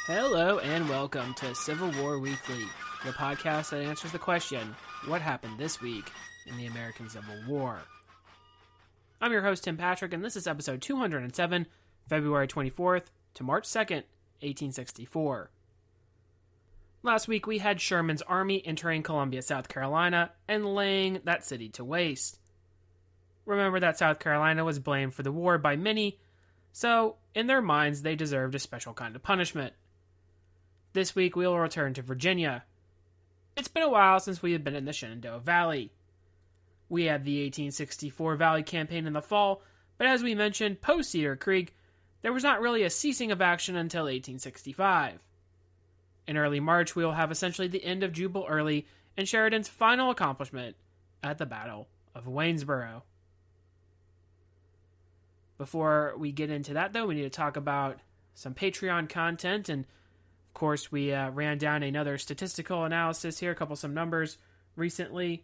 Hello and welcome to Civil War Weekly, the podcast that answers the question, what happened this week in the American Civil War? I'm your host, Tim Patrick, and this is episode 207, February 24th to March 2nd, 1864. Last week we had Sherman's army entering Columbia, South Carolina, and laying that city to waste. Remember that South Carolina was blamed for the war by many, so in their minds they deserved a special kind of punishment. This week we will return to Virginia. It's been a while since we have been in the Shenandoah Valley. We had the 1864 Valley Campaign in the fall, but as we mentioned, post-Cedar Creek, there was not really a ceasing of action until 1865. In early March, we will have essentially the end of Jubal Early and Sheridan's final accomplishment at the Battle of Waynesboro. Before we get into that, though, we need to talk about some Patreon content, and of course, we ran down another statistical analysis here, some numbers recently.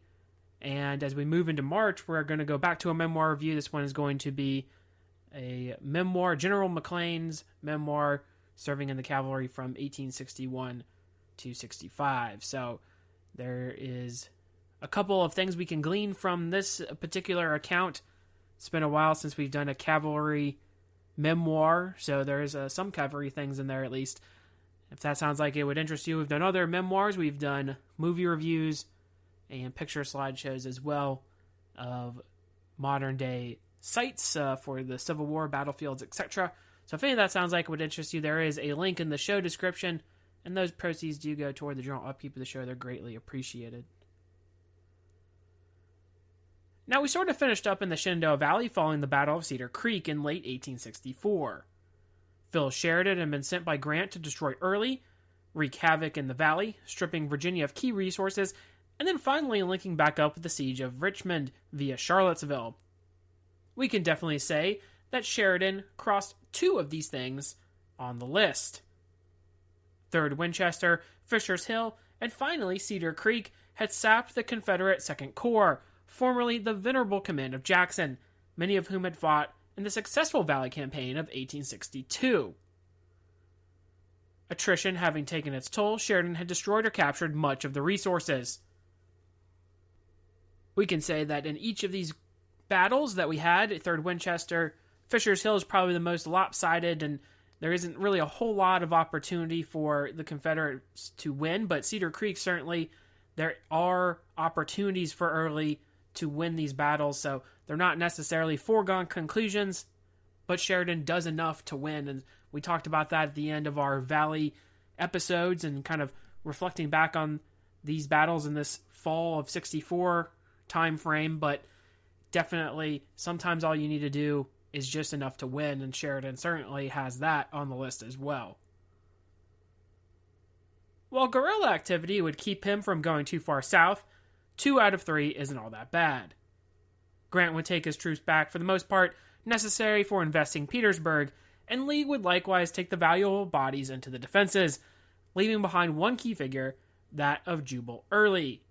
And as we move into March, we're going to go back to a memoir review. This one is going to be a memoir, General McLean's memoir, serving in the cavalry from 1861 to 65. So there is a couple of things we can glean from this particular account. It's been a while since we've done a cavalry memoir, so there's some cavalry things in there at least. If that sounds like it would interest you, we've done other memoirs, we've done movie reviews, and picture slideshows as well of modern-day sites for the Civil War, battlefields, etc. So if any of that sounds like it would interest you, there is a link in the show description, and those proceeds do go toward the general upkeep of the show. They're greatly appreciated. Now, we sort of finished up in the Shenandoah Valley following the Battle of Cedar Creek in late 1864. Phil Sheridan had been sent by Grant to destroy Early, wreak havoc in the valley, stripping Virginia of key resources, and then finally linking back up with the siege of Richmond via Charlottesville. We can definitely say that Sheridan crossed two of these things on the list. 3rd Winchester, Fisher's Hill, and finally Cedar Creek had sapped the Confederate 2nd Corps, formerly the venerable command of Jackson, many of whom had fought in the successful Valley Campaign of 1862. Attrition having taken its toll, Sheridan had destroyed or captured much of the resources. We can say that in each of these battles that we had, 3rd Winchester, Fisher's Hill is probably the most lopsided, and there isn't really a whole lot of opportunity for the Confederates to win, but Cedar Creek certainly, there are opportunities for Early to win these battles, so they're not necessarily foregone conclusions, but Sheridan does enough to win, and we talked about that at the end of our Valley episodes and kind of reflecting back on these battles in this fall of 64 time frame, but definitely sometimes all you need to do is just enough to win, and Sheridan certainly has that on the list as well. While guerrilla activity would keep him from going too far south, 2 out of 3 isn't all that bad. Grant would take his troops back, for the most part, necessary for investing Petersburg, and Lee would likewise take the valuable bodies into the defenses, leaving behind one key figure, that of Jubal Early.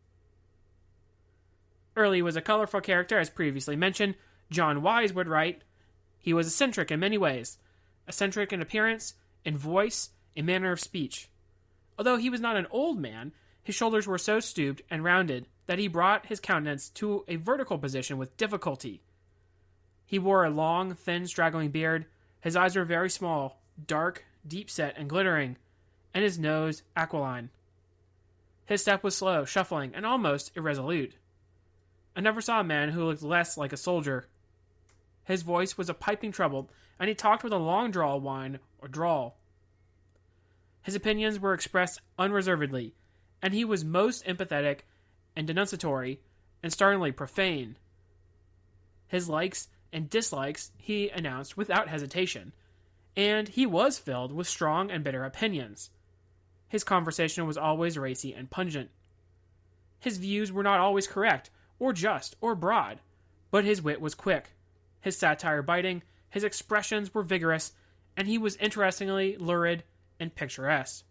Early was a colorful character, as previously mentioned. John Wise would write, he was eccentric in many ways, eccentric in appearance, in voice, in manner of speech. Although he was not an old man, his shoulders were so stooped and rounded that he brought his countenance to a vertical position with difficulty. He wore a long, thin, straggling beard, his eyes were very small, dark, deep-set, and glittering, and his nose aquiline. His step was slow, shuffling, and almost irresolute. I never saw a man who looked less like a soldier. His voice was a piping treble, and he talked with a long whine or drawl. His opinions were expressed unreservedly, and he was most empathetic and denunciatory, and startlingly profane. His likes and dislikes he announced without hesitation, and he was filled with strong and bitter opinions. His conversation was always racy and pungent. His views were not always correct, or just, or broad, but his wit was quick, his satire biting, his expressions were vigorous, and he was interestingly lurid and picturesque.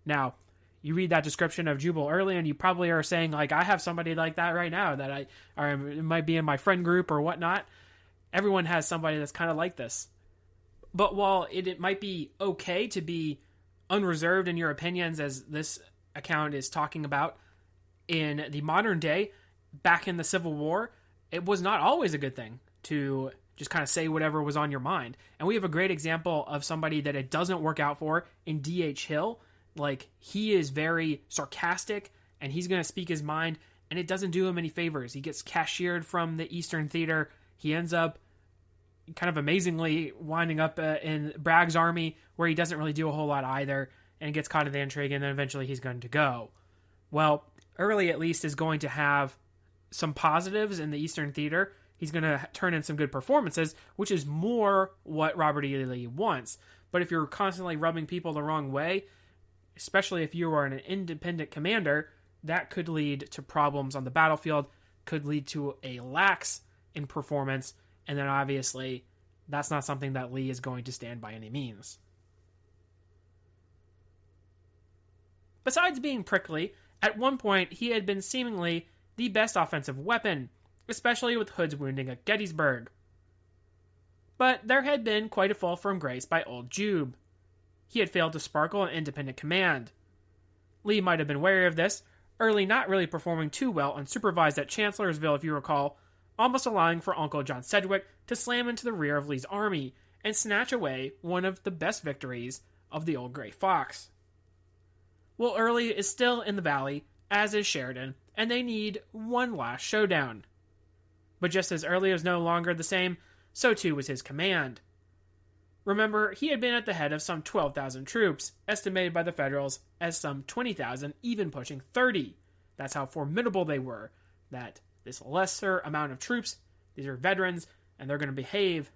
Now, you read that description of Jubal Early, and you probably are saying, like, I have somebody like that right now that it might be in my friend group or whatnot. Everyone has somebody that's kind of like this. But while it might be okay to be unreserved in your opinions, as this account is talking about, in the modern day, back in the Civil War, it was not always a good thing to just kind of say whatever was on your mind. And we have a great example of somebody that it doesn't work out for in D.H. Hill. Like, he is very sarcastic, and he's going to speak his mind, and it doesn't do him any favors. He gets cashiered from the Eastern Theater. He ends up kind of amazingly winding up in Bragg's army, where he doesn't really do a whole lot either, and gets caught in the intrigue, and then eventually he's going to go. Well, Early at least is going to have some positives in the Eastern Theater. He's going to turn in some good performances, which is more what Robert E. Lee wants. But if you're constantly rubbing people the wrong way, especially if you are an independent commander, that could lead to problems on the battlefield, could lead to a lax in performance, and then obviously that's not something that Lee is going to stand by any means. Besides being prickly, at one point he had been seemingly the best offensive weapon, especially with Hood's wounding at Gettysburg. But there had been quite a fall from grace by old Jube. He had failed to sparkle in independent command. Lee might have been wary of this, Early not really performing too well unsupervised at Chancellorsville, if you recall, almost allowing for Uncle John Sedgwick to slam into the rear of Lee's army and snatch away one of the best victories of the Old Gray Fox. Well, Early is still in the valley, as is Sheridan, and they need one last showdown. But just as Early was no longer the same, so too was his command. Remember, he had been at the head of some 12,000 troops, estimated by the Federals as some 20,000, even pushing 30. That's how formidable they were, that this lesser amount of troops, these are veterans, and they're going to behave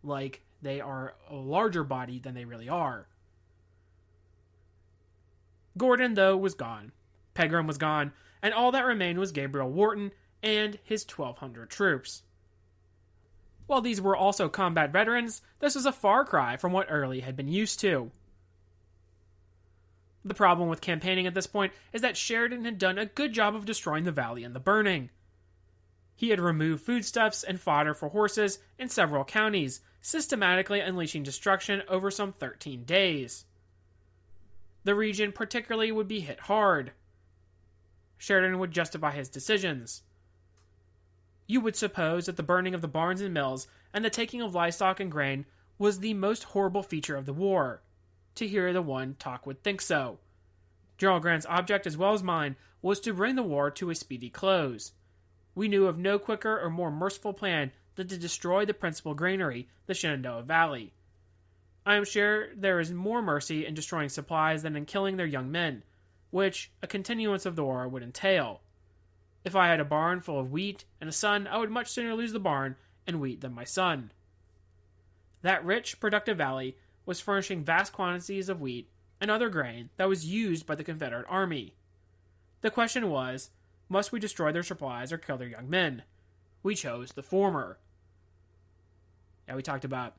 like they are a larger body than they really are. Gordon, though, was gone. Pegram was gone, and all that remained was Gabriel Wharton and his 1,200 troops. While these were also combat veterans, this was a far cry from what Early had been used to. The problem with campaigning at this point is that Sheridan had done a good job of destroying the valley and the burning. He had removed foodstuffs and fodder for horses in several counties, systematically unleashing destruction over some 13 days. The region particularly would be hit hard. Sheridan would justify his decisions. You would suppose that the burning of the barns and mills and the taking of livestock and grain was the most horrible feature of the war. To hear the one talk would think so. General Grant's object, as well as mine, was to bring the war to a speedy close. We knew of no quicker or more merciful plan than to destroy the principal granary, the Shenandoah Valley. I am sure there is more mercy in destroying supplies than in killing their young men, which a continuance of the war would entail. If I had a barn full of wheat and a son, I would much sooner lose the barn and wheat than my son. That rich, productive valley was furnishing vast quantities of wheat and other grain that was used by the Confederate Army. The question was, must we destroy their supplies or kill their young men? We chose the former. Now, we talked about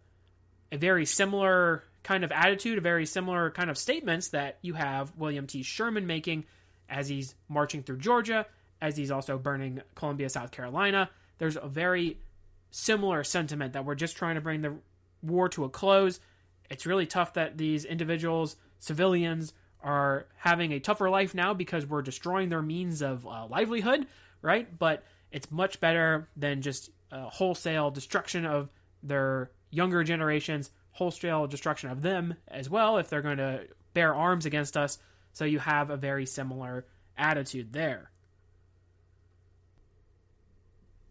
a very similar kind of attitude, a very similar kind of statements that you have William T. Sherman making as he's marching through Georgia, as he's also burning Columbia, South Carolina. There's a very similar sentiment that we're just trying to bring the war to a close. It's really tough that these individuals, civilians, are having a tougher life now because we're destroying their means of livelihood, right? But it's much better than just wholesale destruction of their younger generations, wholesale destruction of them as well if they're going to bear arms against us. So you have a very similar attitude there.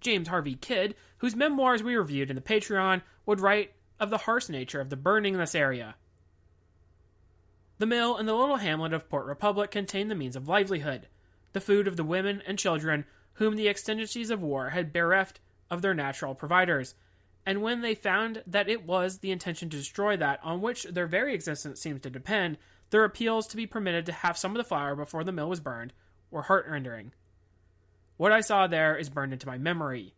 James Harvey Kidd, whose memoirs we reviewed in the Patreon, would write of the harsh nature of the burning in this area. The mill and the little hamlet of Port Republic contained the means of livelihood, the food of the women and children whom the exigencies of war had bereft of their natural providers, and when they found that it was the intention to destroy that on which their very existence seems to depend, their appeals to be permitted to have some of the flour before the mill was burned were heart-rending. What I saw there is burned into my memory.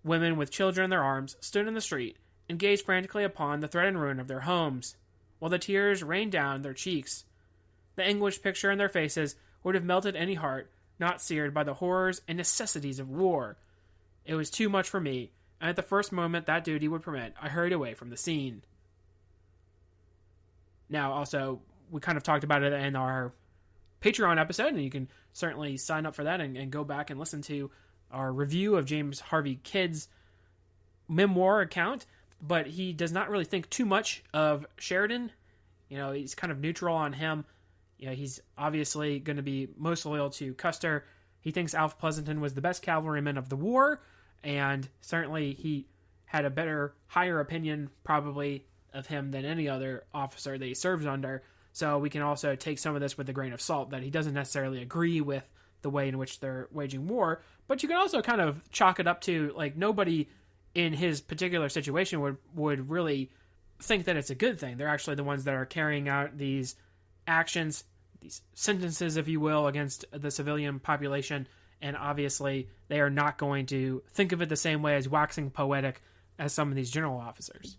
Women with children in their arms stood in the street and gazed frantically upon the threatened ruin of their homes, while the tears rained down their cheeks. The anguished picture in their faces would have melted any heart not seared by the horrors and necessities of war. It was too much for me, and at the first moment that duty would permit, I hurried away from the scene. Now, also, we kind of talked about it in our Patreon episode, and you can certainly sign up for that and go back and listen to our review of James Harvey Kidd's memoir account. But he does not really think too much of Sheridan. He's kind of neutral on him. He's obviously going to be most loyal to Custer. He thinks Alf Pleasanton was the best cavalryman of the war, and certainly he had a better, higher opinion probably of him than any other officer that he served under. So we can also take some of this with a grain of salt, that he doesn't necessarily agree with the way in which they're waging war. But you can also kind of chalk it up to, like, nobody in his particular situation would really think that it's a good thing. They're actually the ones that are carrying out these actions, these sentences, if you will, against the civilian population. And obviously, they are not going to think of it the same way as waxing poetic as some of these general officers.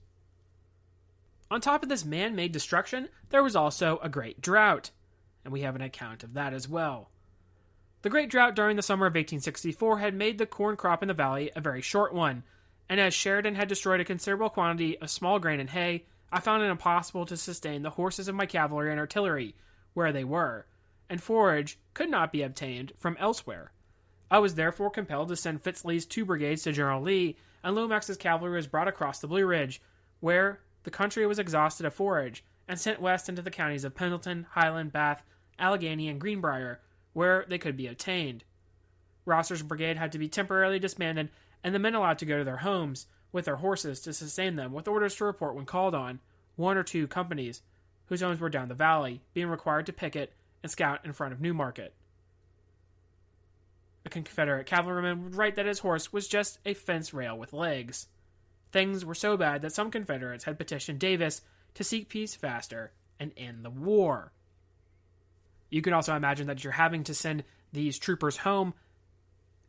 On top of this man-made destruction, there was also a great drought, and we have an account of that as well. The great drought during the summer of 1864 had made the corn crop in the valley a very short one, and as Sheridan had destroyed a considerable quantity of small grain and hay, I found it impossible to sustain the horses of my cavalry and artillery where they were, and forage could not be obtained from elsewhere. I was therefore compelled to send Fitzlee's 2 brigades to General Lee, and Lomax's cavalry was brought across the Blue Ridge, where the country was exhausted of forage, and sent west into the counties of Pendleton, Highland, Bath, Allegheny, and Greenbrier, where they could be obtained. Rosser's brigade had to be temporarily disbanded, and the men allowed to go to their homes with their horses to sustain them, with orders to report when called on, 1 or 2 companies, whose homes were down the valley, being required to picket and scout in front of Newmarket. A Confederate cavalryman would write that his horse was just a fence rail with legs. Things were so bad that some Confederates had petitioned Davis to seek peace faster and end the war. You can also imagine that you're having to send these troopers home.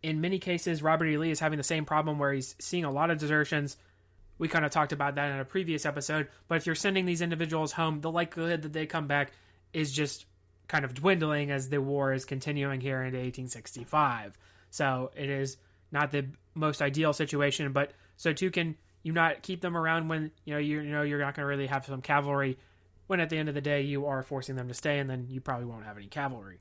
In many cases, Robert E. Lee is having the same problem where he's seeing a lot of desertions. We kind of talked about that in a previous episode, but if you're sending these individuals home, the likelihood that they come back is just kind of dwindling as the war is continuing here into 1865. So it is not the most ideal situation, but so too can you not keep them around when you're not going to really have some cavalry, when at the end of the day you are forcing them to stay, and then you probably won't have any cavalry.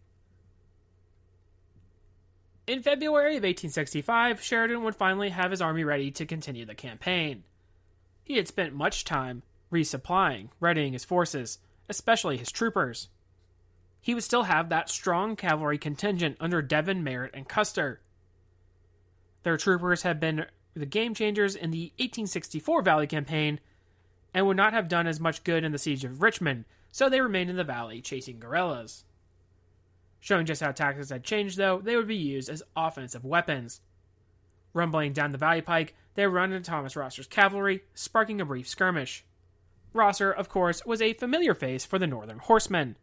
In February of 1865, Sheridan would finally have his army ready to continue the campaign. He had spent much time resupplying, readying his forces, especially his troopers. He would still have that strong cavalry contingent under Devon, Merritt, and Custer. Their troopers had been the game changers in the 1864 Valley Campaign and would not have done as much good in the siege of Richmond, so they remained in the valley chasing guerrillas. Showing just how tactics had changed, though, they would be used as offensive weapons. Rumbling down the valley pike, they would run into Thomas Rosser's cavalry, sparking a brief skirmish. Rosser, of course, was a familiar face for the Northern horsemen.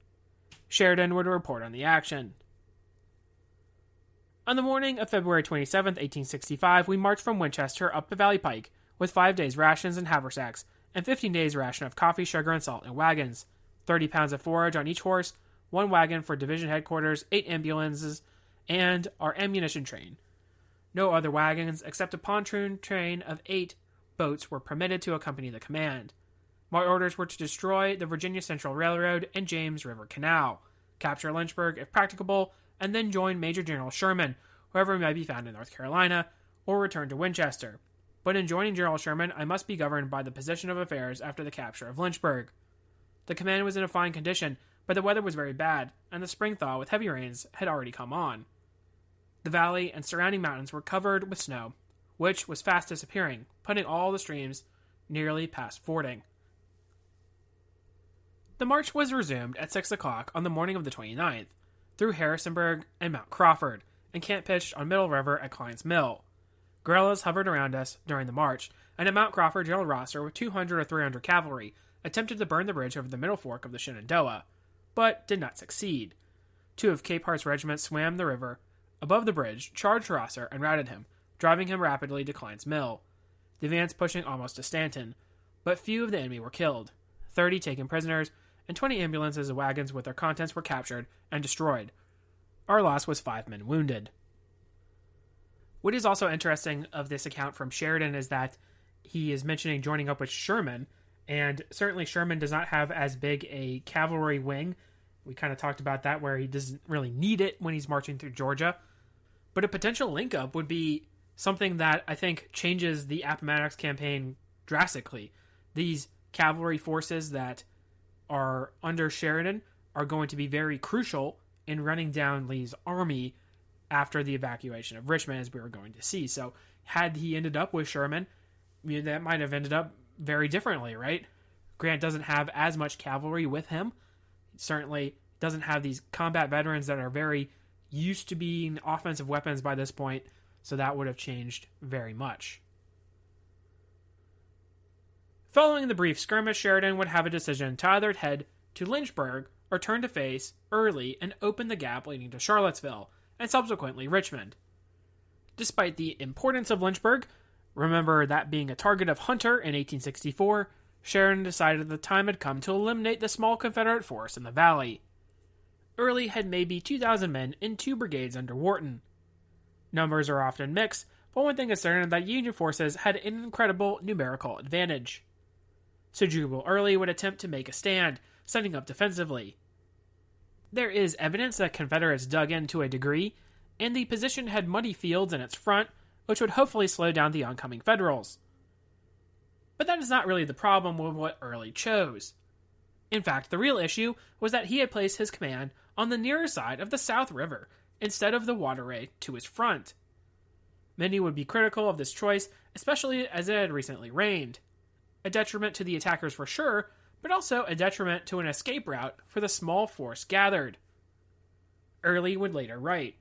Sheridan would report on the action. On the morning of February 27, 1865, we marched from Winchester up the valley pike with 5 days' rations and haversacks, and 15 days' ration of coffee, sugar, and salt in wagons, 30 pounds of forage on each horse, 1 wagon for division headquarters, 8 ambulances, and our ammunition train. No other wagons except a pontoon train of 8 boats were permitted to accompany the command. My orders were to destroy the Virginia Central Railroad and James River Canal, capture Lynchburg if practicable, and then join Major General Sherman, wherever he might be found in North Carolina, or return to Winchester. But in joining General Sherman, I must be governed by the position of affairs after the capture of Lynchburg. The command was in a fine condition, but the weather was very bad, and the spring thaw with heavy rains had already come on. The valley and surrounding mountains were covered with snow, which was fast disappearing, putting all the streams nearly past fording. The march was resumed at 6 o'clock on the morning of the 29th, through Harrisonburg and Mount Crawford, and camp pitched on Middle River at Klein's Mill. Guerrillas hovered around us during the march, and at Mount Crawford, General Rosser, with 200 or 300 cavalry, attempted to burn the bridge over the middle fork of the Shenandoah, but did not succeed. 2 of Capehart's regiments swam the river above the bridge, charged Rosser, and routed him, driving him rapidly to Klein's Mill, the advance pushing almost to Stanton, but few of the enemy were killed. 30 taken prisoners, and 20 ambulances and wagons with their contents were captured and destroyed. Our loss was 5 men wounded. What is also interesting of this account from Sheridan is that he is mentioning joining up with Sherman, And certainly Sherman does not have as big a cavalry wing. We kind of talked about that, where he doesn't really need it when he's marching through Georgia. But a potential link-up would be something that I think changes the Appomattox campaign drastically. These cavalry forces that are under Sheridan are going to be very crucial in running down Lee's army after the evacuation of Richmond, as we were going to see. So had he ended up with Sherman, that might have ended up very differently, right? Grant doesn't have as much cavalry with him. He certainly doesn't have these combat veterans that are very used to being offensive weapons by this point, so that would have changed very much. Following the brief skirmish, Sheridan would have a decision to either head to Lynchburg or turn to face Early and open the gap leading to Charlottesville, and subsequently Richmond. Despite the importance of Lynchburg, remember that being a target of Hunter in 1864, Sheridan decided the time had come to eliminate the small Confederate force in the valley. Early had maybe 2,000 men in 2 brigades under Wharton. Numbers are often mixed, but one thing is certain that Union forces had an incredible numerical advantage. So Jubal Early would attempt to make a stand, setting up defensively. There is evidence that Confederates dug in to a degree, and the position had muddy fields in its front, which would hopefully slow down the oncoming Federals. But that is not really the problem with what Early chose. In fact, the real issue was that he had placed his command on the nearer side of the South River instead of the waterway to his front. Many would be critical of this choice, especially as it had recently rained. A detriment to the attackers for sure, but also a detriment to an escape route for the small force gathered. Early would later write,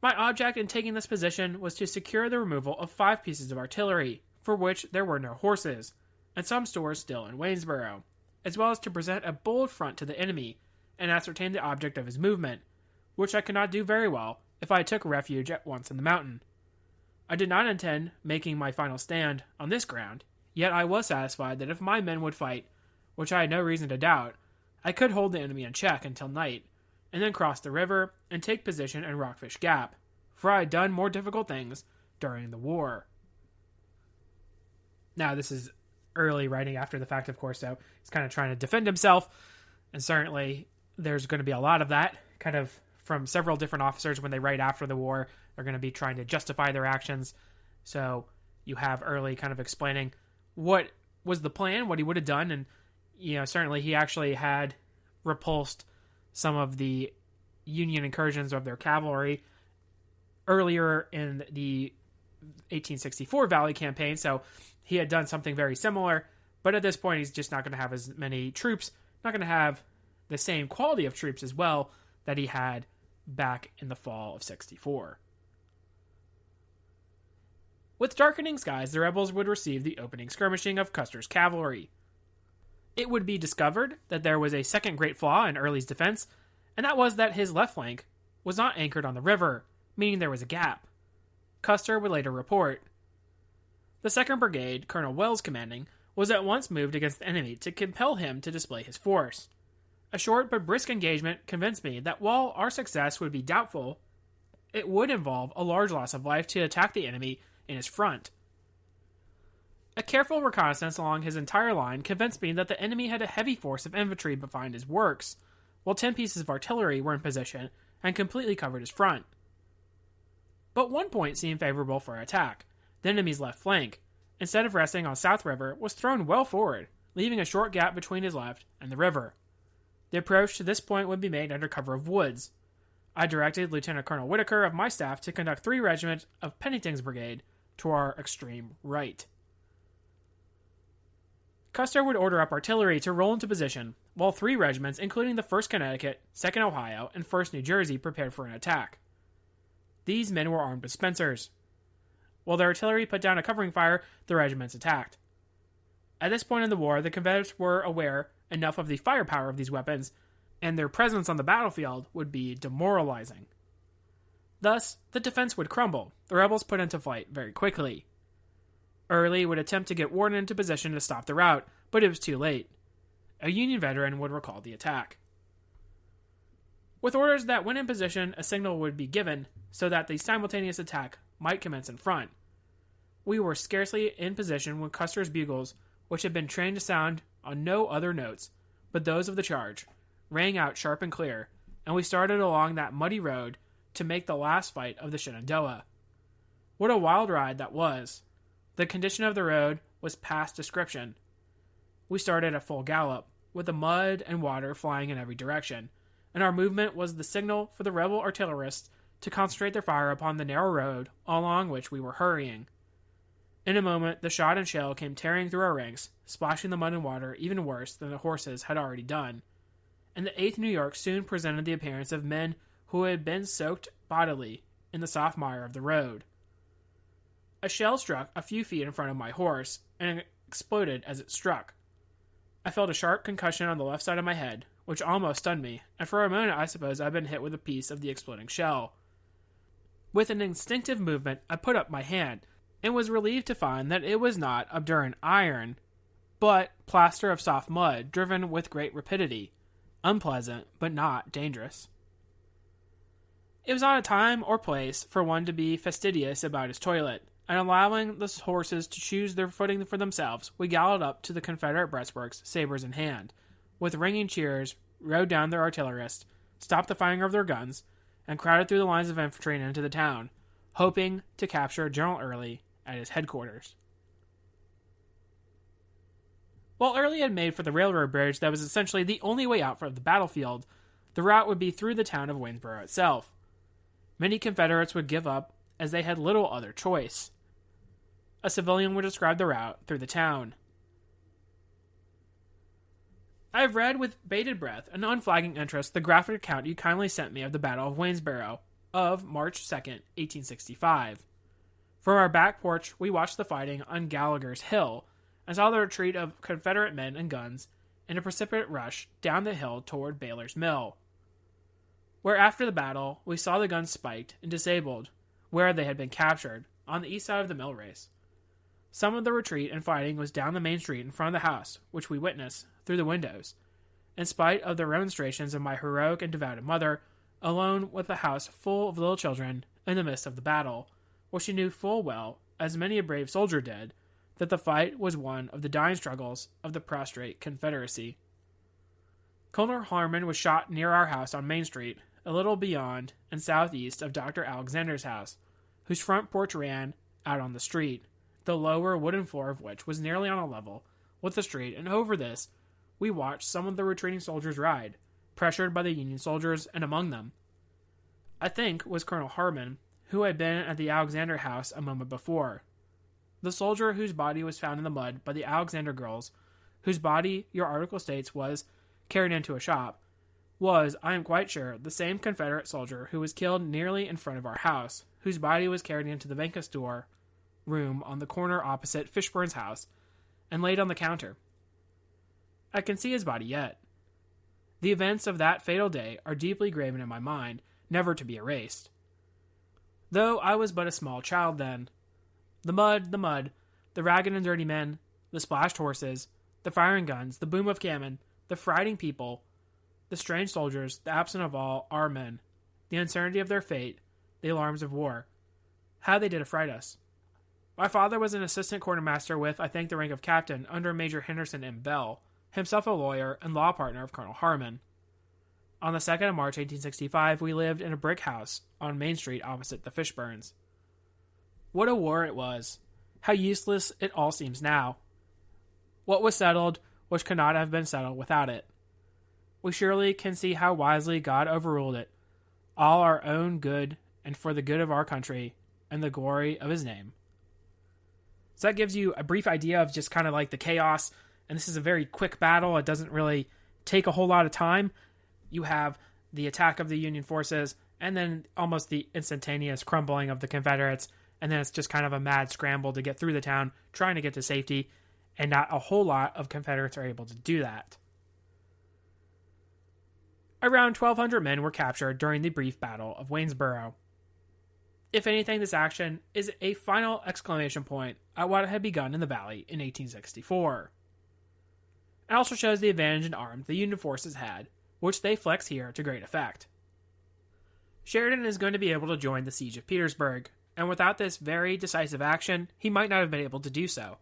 "My object in taking this position was to secure the removal of 5 pieces of artillery, for which there were no horses, and some stores still in Waynesboro, as well as to present a bold front to the enemy, and ascertain the object of his movement, which I could not do very well if I took refuge at once in the mountain. I did not intend making my final stand on this ground, yet I was satisfied that if my men would fight, which I had no reason to doubt, I could hold the enemy in check until night, and then cross the river and take position in Rockfish Gap, for I had done more difficult things during the war." Now, this is Early writing after the fact, of course, so he's kind of trying to defend himself, and certainly there's going to be a lot of that, kind of from several different officers when they write after the war. They're going to be trying to justify their actions, so you have Early kind of explaining what was the plan, what he would have done, and certainly he actually had repulsed some of the Union incursions of their cavalry earlier in the 1864 Valley campaign, so he had done something very similar, but at this point he's just not going to have as many troops, not going to have the same quality of troops as well that he had back in the fall of 64. With darkening skies, the rebels would receive the opening skirmishing of Custer's cavalry. It would be discovered that there was a second great flaw in Early's defense, and that was that his left flank was not anchored on the river, meaning there was a gap. Custer would later report, "The 2nd Brigade, Colonel Wells commanding, was at once moved against the enemy to compel him to display his force. A short but brisk engagement convinced me that while our success would be doubtful, it would involve a large loss of life to attack the enemy in his front. A careful reconnaissance along his entire line convinced me that the enemy had a heavy force of infantry behind his works, while 10 pieces of artillery were in position and completely covered his front. But one point seemed favorable for attack. The enemy's left flank, instead of resting on South River, was thrown well forward, leaving a short gap between his left and the river. The approach to this point would be made under cover of woods. I directed Lieutenant Colonel Whitaker of my staff to conduct 3 regiments of Pennington's brigade to our extreme right." Custer would order up artillery to roll into position, while 3 regiments, including the 1st Connecticut, 2nd Ohio, and 1st New Jersey, prepared for an attack. These men were armed with Spencers. While the artillery put down a covering fire, the regiments attacked. At this point in the war, the Confederates were aware enough of the firepower of these weapons, and their presence on the battlefield would be demoralizing. Thus, the defense would crumble. The rebels put into flight very quickly. Early would attempt to get Wharton into position to stop the rout, but it was too late. A Union veteran would recall the attack. With orders that when in position, a signal would be given so that the simultaneous attack might commence in front. We were scarcely in position when Custer's bugles which had been trained to sound on no other notes but those of the charge, rang out sharp and clear, and we started along that muddy road to make the last fight of the Shenandoah. What a wild ride that was! The condition of the road was past description. We started at full gallop, with the mud and water flying in every direction, and our movement was the signal for the rebel artillerists to concentrate their fire upon the narrow road along which we were hurrying. In a moment, the shot and shell came tearing through our ranks, splashing the mud and water even worse than the horses had already done, and the 8th New York soon presented the appearance of men who had been soaked bodily in the soft mire of the road. A shell struck a few feet in front of my horse, and exploded as it struck. I felt a sharp concussion on the left side of my head, which almost stunned me, and for a moment I suppose I had been hit with a piece of the exploding shell. With an instinctive movement, I put up my hand, and was relieved to find that it was not obdurate iron, but plaster of soft mud driven with great rapidity, unpleasant, but not dangerous. It was not a time or place for one to be fastidious about his toilet, and allowing the horses to choose their footing for themselves, we galloped up to the Confederate breastworks, sabers in hand. With ringing cheers, rode down their artillerists, stopped the firing of their guns, and crowded through the lines of infantry and into the town, hoping to capture General Early at his headquarters. While Early had made for the railroad bridge that was essentially the only way out from the battlefield, the route would be through the town of Waynesboro itself. Many Confederates would give up, as they had little other choice. A civilian would describe the route through the town. I have read with bated breath and unflagging interest the graphic account you kindly sent me of the Battle of Waynesboro of March 2nd, 1865. From our back porch, we watched the fighting on Gallagher's Hill and saw the retreat of Confederate men and guns in a precipitate rush down the hill toward Baylor's Mill, where after the battle we saw the guns spiked and disabled where they had been captured on the east side of the mill race. Some of the retreat and fighting was down the main street in front of the house, which we witnessed through the windows, in spite of the remonstrations of my heroic and devoted mother, alone with the house full of little children in the midst of the battle, where she knew full well, as many a brave soldier did, that the fight was one of the dying struggles of the prostrate Confederacy. Colonel Harmon was shot near our house on Main Street, a little beyond and southeast of Dr. Alexander's house, whose front porch ran out on the street, the lower wooden floor of which was nearly on a level with the street, and over this we watched some of the retreating soldiers ride, pressured by the Union soldiers, and among them, I think, was Colonel Harmon, who had been at the Alexander house a moment before. The soldier whose body was found in the mud by the Alexander girls, whose body, your article states, was carried into a shop, was, I am quite sure, the same Confederate soldier who was killed nearly in front of our house, whose body was carried into the bank store room on the corner opposite Fishburne's house, and laid on the counter. I can see his body yet. The events of that fatal day are deeply graven in my mind, never to be erased. Though I was but a small child then. The mud, the ragged and dirty men, the splashed horses, the firing guns, the boom of cannon, the frighting people, the strange soldiers, the absence of all our men, the uncertainty of their fate, the alarms of war. How they did affright us. My father was an assistant quartermaster with, I think, the rank of captain under Major Henderson M. Bell, himself a lawyer and law partner of Colonel Harmon. On the 2nd of March, 1865, we lived in a brick house on Main Street opposite the Fishburnes. What a war it was! How useless it all seems now. What was settled, which could not have been settled without it. We surely can see how wisely God overruled it, all our own good and for the good of our country and the glory of his name. So that gives you a brief idea of just kind of like the chaos, and this is a very quick battle. It doesn't really take a whole lot of time. You have the attack of the Union forces, and then almost the instantaneous crumbling of the Confederates, and then it's just kind of a mad scramble to get through the town, trying to get to safety, and not a whole lot of Confederates are able to do that. Around 1,200 men were captured during the brief Battle of Waynesboro. If anything, this action is a final exclamation point at what had begun in the Valley in 1864. It also shows the advantage in arms the Union forces had, which they flex here to great effect. Sheridan is going to be able to join the siege of Petersburg, and without this very decisive action, he might not have been able to do so.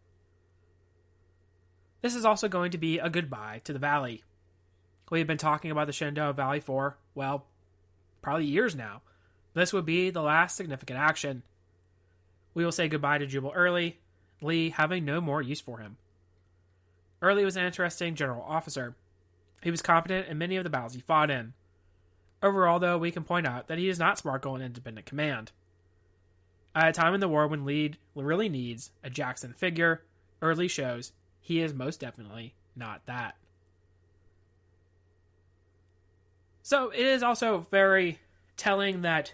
This is also going to be a goodbye to the Valley. We've been talking about the Shenandoah Valley for, well, probably years now. This would be the last significant action. We will say goodbye to Jubal Early, Lee having no more use for him. Early was an interesting general officer. He was competent in many of the battles he fought in. Overall, though, we can point out that he does not sparkle in independent command. At a time in the war when Lee really needs a Jackson figure, Early shows he is most definitely not that. So it is also very telling that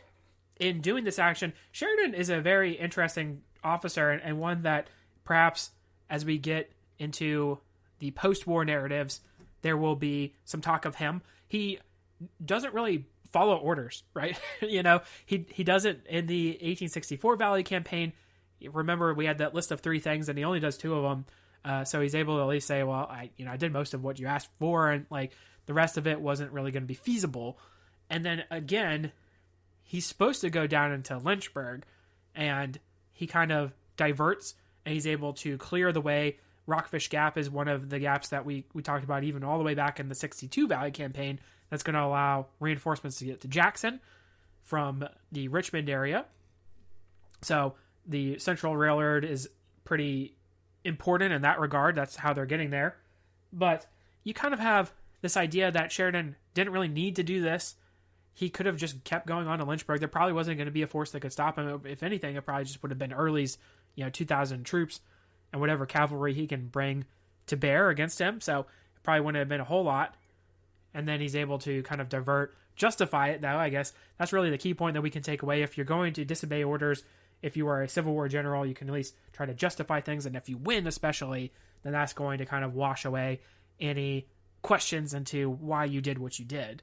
in doing this action, Sheridan is a very interesting officer and one that perhaps as we get into the post-war narratives, there will be some talk of him. He doesn't really follow orders, right? He doesn't in the 1864 Valley campaign. Remember, we had that list of 3 things, and he only does 2 of them. So he's able to at least say, well, I did most of what you asked for, and like the rest of it wasn't really going to be feasible. And then again, he's supposed to go down into Lynchburg, and he kind of diverts, and he's able to clear the way. Rockfish Gap is one of the gaps that we talked about even all the way back in the 62 Valley campaign that's going to allow reinforcements to get to Jackson from the Richmond area. So the Central Railroad is pretty important in that regard. That's how they're getting there. But you kind of have this idea that Sheridan didn't really need to do this. He could have just kept going on to Lynchburg. There probably wasn't going to be a force that could stop him. If anything, it probably just would have been Early's, 2,000 troops and whatever cavalry he can bring to bear against him. So it probably wouldn't have been a whole lot. And then he's able to kind of justify it, though. I guess that's really the key point that we can take away. If you're going to disobey orders, if you are a Civil War general, you can at least try to justify things. And if you win, especially, then that's going to kind of wash away any questions into why you did what you did.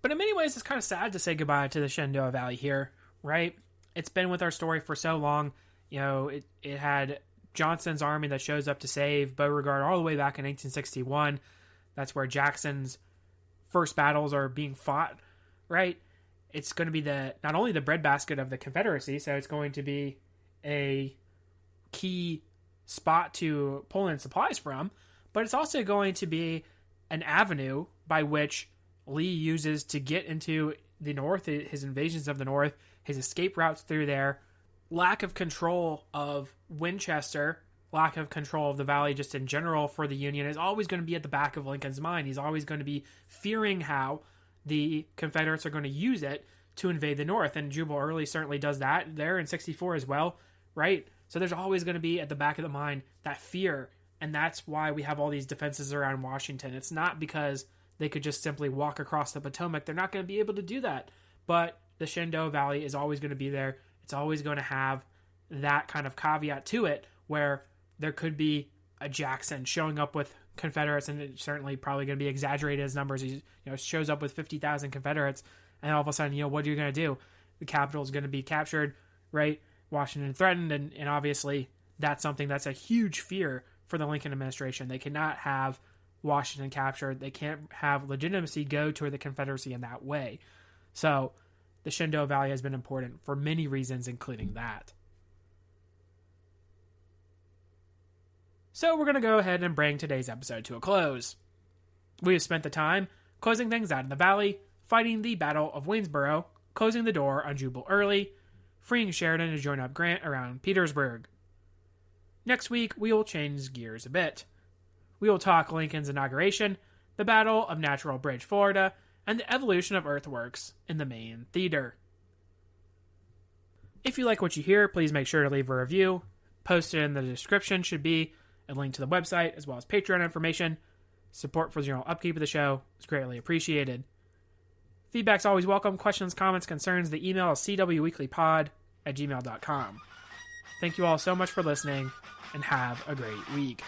But in many ways, it's kind of sad to say goodbye to the Shenandoah Valley here, right? It's been with our story for so long. It had Johnston's army that shows up to save Beauregard all the way back in 1861. That's where Jackson's first battles are being fought, right? It's going to be not only the breadbasket of the Confederacy, so it's going to be a key spot to pull in supplies from, but it's also going to be an avenue by which Lee uses to get into the North, his invasions of the North, his escape routes through there. Lack of control of Winchester, lack of control of the Valley just in general for the Union is always going to be at the back of Lincoln's mind. He's always going to be fearing how the Confederates are going to use it to invade the North. And Jubal Early certainly does that there in 64 as well, right? So there's always going to be at the back of the mind that fear. And that's why we have all these defenses around Washington. It's not because they could just simply walk across the Potomac. They're not going to be able to do that. But the Shenandoah Valley is always going to be there. It's always going to have that kind of caveat to it where there could be a Jackson showing up with Confederates, and it's certainly probably going to be exaggerated as numbers. He shows up with 50,000 Confederates, and all of a sudden, what are you going to do? The capital is going to be captured, right? Washington threatened, and obviously that's something that's a huge fear for the Lincoln administration. They cannot have Washington captured. They can't have legitimacy go toward the Confederacy in that way. So the Shenandoah Valley has been important for many reasons, including that. So we're going to go ahead and bring today's episode to a close. We have spent the time closing things out in the Valley, fighting the Battle of Waynesboro, closing the door on Jubal Early, freeing Sheridan to join up Grant around Petersburg. Next week, we will change gears a bit. We will talk Lincoln's inauguration, the Battle of Natural Bridge, Florida, and the evolution of earthworks in the main theater. If you like what you hear, please make sure to leave a review. Posted in the description should be a link to the website as well as Patreon information. Support for the general upkeep of the show is greatly appreciated. Feedback's always welcome. Questions, comments, concerns, the email is cwweeklypod@gmail.com. Thank you all so much for listening, and have a great week.